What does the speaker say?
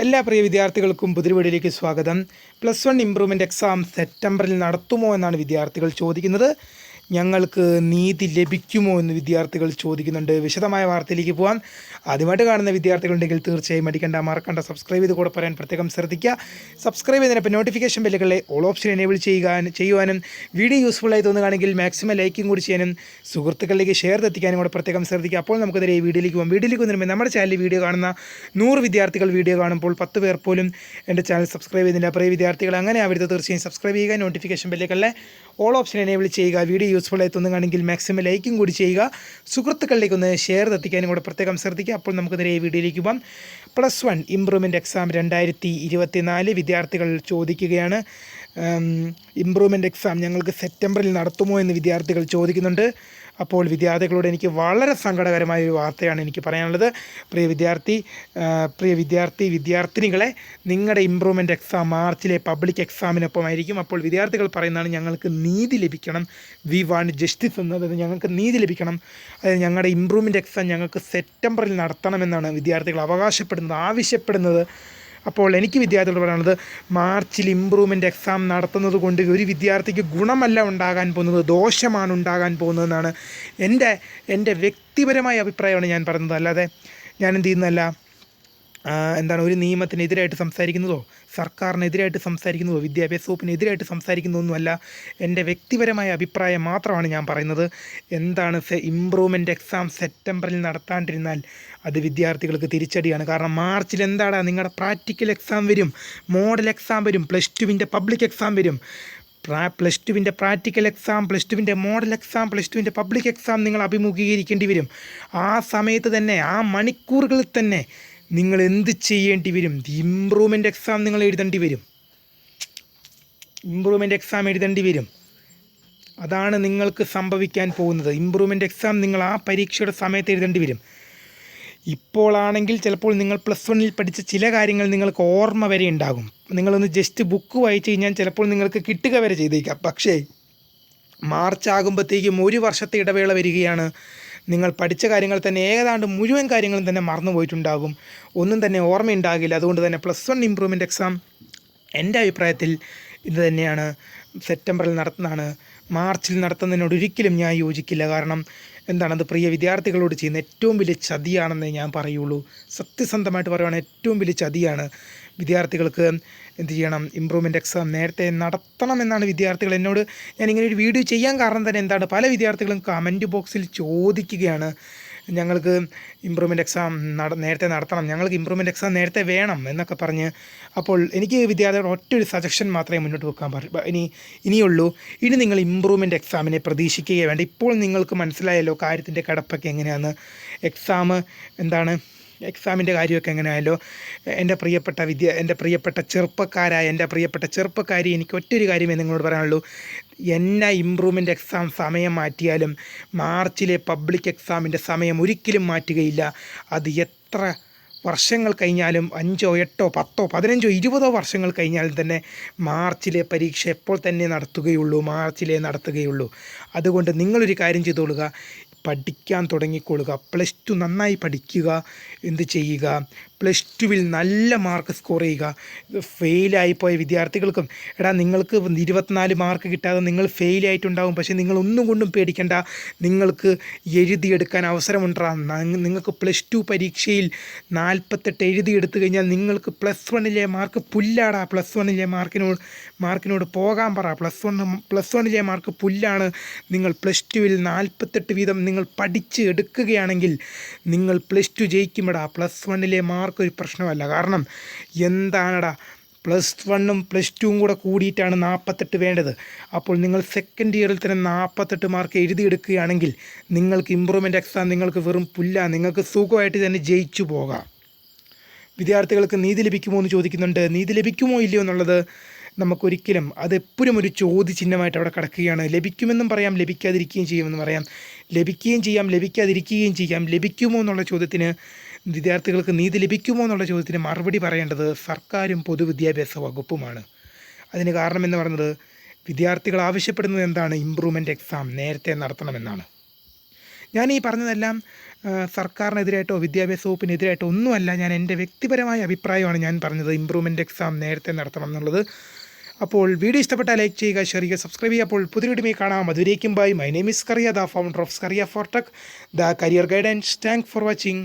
എല്ലാ പ്രിയ വിദ്യാർത്ഥികൾക്കും പുതിയ വീഡിയോയിലേക്ക് സ്വാഗതം. +1 ഇംപ്രൂവ്മെൻറ്റ് എക്സാം സെപ്റ്റംബറിൽ നടത്തുമോ എന്നാണ് വിദ്യാർത്ഥികൾ ചോദിക്കുന്നത്. ഞങ്ങൾക്ക് നീതി ലഭിക്കുമോ എന്ന് വിദ്യാർത്ഥികൾ ചോദിക്കുന്നുണ്ട്. വിശദമായ വാർത്തയിലേക്ക് പോകാം. ആദ്യമായിട്ട് കാണുന്ന വിദ്യാർത്ഥികളുണ്ടെങ്കിൽ തീർച്ചയായും മറക്കണ്ട സബ്സ്ക്രൈബ് ചെയ്ത് കൂടെ പറയാൻ പ്രത്യേകം ശ്രദ്ധിക്കുക. സബ്സ്ക്രൈബ് ചെയ്തതിനൊപ്പം നോട്ടിഫിക്കേഷൻ ബെല്ലുകളെ ഓൾ ഓപ്ഷൻ എനേബിൾ ചെയ്യുവാനും വീഡിയോ യൂസ്ഫുള്ളായി തോന്നുകയാണെങ്കിൽ മാക്സിമം ലൈക്കും കൂടി ചെയ്യാനും സുഹൃത്തുക്കളിലേക്ക് ഷെയർ എത്തിക്കാനും കൂടെ പ്രത്യേകം ശ്രദ്ധിക്കുക. അപ്പോൾ നമുക്കതിരെ ഈ വീഡിയോയിലേക്ക് പോകാം. വീഡിയോയിലേക്ക് വന്നിരുമ്പോൾ നമ്മുടെ ചാനലിൽ വീഡിയോ കാണുന്ന 100 വിദ്യാർത്ഥികൾ വീഡിയോ കാണുമ്പോൾ 10 പേർ പോലും എൻ്റെ ചാനൽ സബ്സ്ക്രൈബ് ചെയ്തില്ല. പ്രിയ വിദ്യാർത്ഥികൾ അങ്ങനെ ആവരുത്. തീർച്ചയായും സബ്സ്ക്രൈബ് ചെയ്യുക, നോട്ടിഫിക്കേഷൻ ബെല്ലുകളെ ഓൾ ഓപ്ഷൻ എനേബിൾ ചെയ്യുക. വീഡിയോ യൂസ്ഫുള്ളായി തോന്നുകയാണെങ്കിൽ മാക്സിമം ലൈക്കും കൂടി ചെയ്യുക. സുഹൃത്തുക്കളിലേക്ക് ഒന്ന് ഷെയർ എത്തിക്കാനും കൂടെ പ്രത്യേകം ശ്രദ്ധിക്കുക. അപ്പോൾ നമുക്കതിരെ ഈ വീഡിയോയിലേക്ക് പോകാം. +1 ഇംപ്രൂവ്മെൻറ്റ് എക്സാം 2024 വിദ്യാർത്ഥികൾ ചോദിക്കുകയാണ്. ഇംപ്രൂവ്മെൻറ്റ് എക്സാം ഞങ്ങൾക്ക് സെപ്റ്റംബറിൽ നടത്തുമോ എന്ന് വിദ്യാർത്ഥികൾ ചോദിക്കുന്നുണ്ട്. അപ്പോൾ വിദ്യാർത്ഥികളോട് എനിക്ക് വളരെ സങ്കടകരമായ ഒരു വാർത്തയാണ് എനിക്ക് പറയാനുള്ളത്. പ്രിയ വിദ്യാർത്ഥിനികളെ, നിങ്ങളുടെ ഇംപ്രൂവ്മെൻറ്റ് എക്സാം മാർച്ചിലെ പബ്ലിക് എക്സാമിനൊപ്പമായിരിക്കും. അപ്പോൾ വിദ്യാർത്ഥികൾ പറയുന്നതാണ് ഞങ്ങൾക്ക് നീതി ലഭിക്കണം, വി വാണ്ട് ജസ്റ്റിസ് എന്നത് ഞങ്ങൾക്ക് നീതി ലഭിക്കണം. അതായത് ഞങ്ങളുടെ ഇംപ്രൂവ്മെൻറ്റ് എക്സാം ഞങ്ങൾക്ക് സെപ്റ്റംബറിൽ നടത്തണമെന്നാണ് വിദ്യാർത്ഥികൾ ആവശ്യപ്പെടുന്നത്. അപ്പോൾ എനിക്ക് വിദ്യാർത്ഥികൾ പറയാനുള്ളത്, മാർച്ചിൽ ഇംപ്രൂവ്മെൻറ്റ് എക്സാം നടത്തുന്നത് കൊണ്ട് ഒരു വിദ്യാർത്ഥിക്ക് ഗുണമല്ല ഉണ്ടാകാൻ പോകുന്നത്, ദോഷമാണ് ഉണ്ടാകാൻ പോകുന്നതെന്നാണ് എൻ്റെ വ്യക്തിപരമായ അഭിപ്രായമാണ് ഞാൻ പറയുന്നത്. അല്ലാതെ ഞാൻ എന്ത് ചെയ്യുന്നതല്ല, ഒരു നിയമത്തിനെതിരായിട്ട് സംസാരിക്കുന്നതോ സർക്കാരിനെതിരായിട്ട് സംസാരിക്കുന്നതോ വിദ്യാഭ്യാസ വകുപ്പിനെതിരായിട്ട് സംസാരിക്കുന്നതൊന്നുമല്ല. എൻ്റെ വ്യക്തിപരമായ അഭിപ്രായം മാത്രമാണ് ഞാൻ പറയുന്നത്. ഇംപ്രൂവ്മെൻറ്റ് എക്സാം സെപ്റ്റംബറിൽ നടത്താണ്ടിരുന്നാൽ അത് വിദ്യാർത്ഥികൾക്ക് തിരിച്ചടിയാണ്. കാരണം മാർച്ചിൽ നിങ്ങളുടെ പ്രാക്ടിക്കൽ എക്സാം വരും, മോഡൽ എക്സാം വരും, +2 പബ്ലിക് എക്സാം വരും. +2 practical exam, +2 model exam, +2 public exam നിങ്ങൾ അഭിമുഖീകരിക്കേണ്ടി വരും. ആ സമയത്ത് തന്നെ, ആ മണിക്കൂറുകളിൽ തന്നെ നിങ്ങൾ എന്ത് ചെയ്യേണ്ടി വരും? ഇംപ്രൂവ്മെൻറ്റ് എക്സാം നിങ്ങൾ എഴുതേണ്ടി വരും. അതാണ് നിങ്ങൾക്ക് സംഭവിക്കാൻ പോകുന്നത്. ഇംപ്രൂവ്മെൻറ്റ് എക്സാം നിങ്ങൾ ആ പരീക്ഷയുടെ സമയത്ത് എഴുതേണ്ടി വരും. ഇപ്പോഴാണെങ്കിൽ ചിലപ്പോൾ നിങ്ങൾ +1 പഠിച്ച ചില കാര്യങ്ങൾ നിങ്ങൾക്ക് ഓർമ്മ വരെ ഉണ്ടാകും. നിങ്ങളൊന്ന് ജസ്റ്റ് ബുക്ക് വായിച്ച് കഴിഞ്ഞാൽ ചിലപ്പോൾ നിങ്ങൾക്ക് കിട്ടുക വരെ ചെയ്തേക്കാം. പക്ഷേ മാർച്ച് ആകുമ്പോഴത്തേക്കും 1 വർഷത്തെ ഇടവേള വരികയാണ്. നിങ്ങൾ പഠിച്ച കാര്യങ്ങൾ തന്നെ ഏതാണ്ട് മുഴുവൻ കാര്യങ്ങളും തന്നെ മറന്നു പോയിട്ടുണ്ടാകും, ഒന്നും തന്നെ ഓർമ്മയുണ്ടാകില്ല. അതുകൊണ്ട് തന്നെ +1 ഇംപ്രൂവ്മെൻറ്റ് എക്സാം എൻ്റെ അഭിപ്രായത്തിൽ ഇത് തന്നെയാണ്, സെപ്റ്റംബറിൽ നടത്തുന്നതാണ്. മാർച്ചിൽ നടത്തുന്നതിനോട് ഒരിക്കലും ഞാൻ യോജിക്കില്ല. കാരണം അത് പ്രിയ വിദ്യാർത്ഥികളോട് ചെയ്യുന്ന ഏറ്റവും വലിയ ചതിയാണെന്നേ ഞാൻ പറയുള്ളൂ. സത്യസന്ധമായിട്ട് പറയുകയാണെങ്കിൽ ഏറ്റവും വലിയ ചതിയാണ്. വിദ്യാർത്ഥികൾക്ക് എന്ത് ചെയ്യണം? ഇംപ്രൂവ്മെൻറ്റ് എക്സാം നേരത്തെ നടത്തണമെന്നാണ് വിദ്യാർത്ഥികൾ എന്നോട് ഞാനിങ്ങനെ ഒരു വീഡിയോ ചെയ്യാൻ കാരണം തന്നെ പല വിദ്യാർത്ഥികളും കമൻറ്റ് ബോക്സിൽ ചോദിക്കുകയാണ്, ഞങ്ങൾക്ക് ഇംപ്രൂവ്മെൻറ്റ് എക്സാം നേരത്തെ നടത്തണം, ഞങ്ങൾക്ക് ഇംപ്രൂവ്മെൻറ്റ് എക്സാം നേരത്തെ വേണം എന്നൊക്കെ പറഞ്ഞ്. അപ്പോൾ എനിക്ക് വിദ്യാർത്ഥികൾ ഒറ്റൊരു സജഷൻ മാത്രമേ മുന്നോട്ട് വെക്കാൻ ഇനിയുള്ളൂ. ഇനി നിങ്ങൾ ഇംപ്രൂവ്മെൻറ്റ് എക്സാമിനെ പ്രതീക്ഷിക്കുകയേ വേണ്ട. ഇപ്പോൾ നിങ്ങൾക്ക് മനസ്സിലായല്ലോ കാര്യത്തിൻ്റെ കിടപ്പൊക്കെ എങ്ങനെയാണ്, എക്സാമിൻ്റെ കാര്യമൊക്കെ എങ്ങനെയായല്ലോ. എൻ്റെ പ്രിയപ്പെട്ട ചെറുപ്പക്കാരി, എനിക്ക് ഒറ്റൊരു കാര്യമേ നിങ്ങളോട് പറയാനുള്ളൂ. ഇംപ്രൂവ്മെൻറ്റ് എക്സാം സമയം മാറ്റിയാലും മാർച്ചിലെ പബ്ലിക് എക്സാമിൻ്റെ സമയം ഒരിക്കലും മാറ്റുകയില്ല. അത് എത്ര വർഷങ്ങൾ കഴിഞ്ഞാലും 5, 8, 10, 15, 20 വർഷങ്ങൾ കഴിഞ്ഞാലും തന്നെ മാർച്ചിലെ പരീക്ഷ എപ്പോൾ തന്നെ നടത്തുകയുള്ളൂ. അതുകൊണ്ട് നിങ്ങളൊരു കാര്യം ചെയ്തോളുക, പഠിക്കാൻ തുടങ്ങിക്കൊള്ളുക. +2 നന്നായി പഠിക്കുക. എന്ത് ചെയ്യുക? +2 നല്ല മാർക്ക് സ്കോർ ചെയ്യുക. ഫെയിലായിപ്പോയ വിദ്യാർത്ഥികൾക്കും, നിങ്ങൾക്ക് 24 മാർക്ക് കിട്ടാതെ നിങ്ങൾ ഫെയിലായിട്ടുണ്ടാകും. പക്ഷേ നിങ്ങൾ ഒന്നും കൊണ്ടും പേടിക്കേണ്ട, നിങ്ങൾക്ക് എഴുതിയെടുക്കാൻ അവസരമുണ്ടാ. നിങ്ങൾക്ക് +2 പരീക്ഷയിൽ 48 എഴുതിയെടുത്തു കഴിഞ്ഞാൽ നിങ്ങൾക്ക് +1 മാർക്ക് പുല്ലാടാ. +1 മാർക്കിനോട് പോകാൻ പറ. +1 മാർക്ക് പുല്ലാണ്. നിങ്ങൾ +2 48 വീതം നിങ്ങൾ പഠിച്ച് എടുക്കുകയാണെങ്കിൽ നിങ്ങൾ +2 ജയിക്കുമ്പോടാ. +1 മാർക്ക് ഒരു പ്രശ്നമല്ല. കാരണം +1ഉം +2ഉം കൂടെ കൂടിയിട്ടാണ് 48 വേണ്ടത്. അപ്പോൾ നിങ്ങൾ സെക്കൻഡ് ഇയറിൽ തന്നെ 48 മാർക്ക് എഴുതിയെടുക്കുകയാണെങ്കിൽ നിങ്ങൾക്ക് ഇംപ്രൂവ്മെൻറ്റ് എക്സാം നിങ്ങൾക്ക് വെറും പുല്ല, നിങ്ങൾക്ക് സുഖമായിട്ട് തന്നെ ജയിച്ചു പോകാം. വിദ്യാർത്ഥികൾക്ക് നീതി ലഭിക്കുമോ എന്ന് ചോദിക്കുന്നുണ്ട്. നീതി ലഭിക്കുമോ ഇല്ലയോ എന്നുള്ളത് നമുക്കൊരിക്കലും, അതെപ്പോഴും ഒരു ചോദ്യചിഹ്നമായിട്ട് അവിടെ കിടക്കുകയാണ്. ലഭിക്കുമെന്നും പറയാം, ലഭിക്കാതിരിക്കുകയും ചെയ്യുമെന്ന് പറയാം. ലഭിക്കുകയും ചെയ്യാം, ലഭിക്കാതിരിക്കുകയും ചെയ്യാം. ലഭിക്കുമോ എന്നുള്ള ചോദ്യത്തിന്, വിദ്യാർത്ഥികൾക്ക് നീതി ലഭിക്കുമോ എന്നുള്ള ചോദ്യത്തിന് മറുപടി പറയേണ്ടത് സർക്കാരും പൊതുവിദ്യാഭ്യാസ വകുപ്പുമാണ്. അതിന് കാരണമെന്ന് പറയുന്നത്, വിദ്യാർത്ഥികൾ ആവശ്യപ്പെടുന്നത് ഇംപ്രൂവ്മെൻറ്റ് എക്സാം നേരത്തെ നടത്തണമെന്നാണ്. ഞാൻ ഈ പറഞ്ഞതെല്ലാം സർക്കാരിനെതിരായിട്ടോ വിദ്യാഭ്യാസ വകുപ്പിനെതിരായിട്ടോ ഒന്നുമല്ല. ഞാൻ എൻ്റെ വ്യക്തിപരമായ അഭിപ്രായമാണ് ഞാൻ പറഞ്ഞത്. ഇമ്പ്രൂവ്മെൻ്റ് എക്സാം നേരത്തെ നടത്തണം എന്നുള്ളത്. അപ്പോൾ വീഡിയോ ഇഷ്ടപ്പെട്ടാൽ ലൈക്ക് ചെയ്യുക, ഷെയർ ചെയ്യുക, സബ്സ്ക്രൈബ് ചെയ്യുക. അപ്പോൾ പുതിയ വീഡിയോ കാണാം. അതുവരേക്കും bye. My name is Kariya, the founder of Kariya for tech, the career guidance. Thank for watching.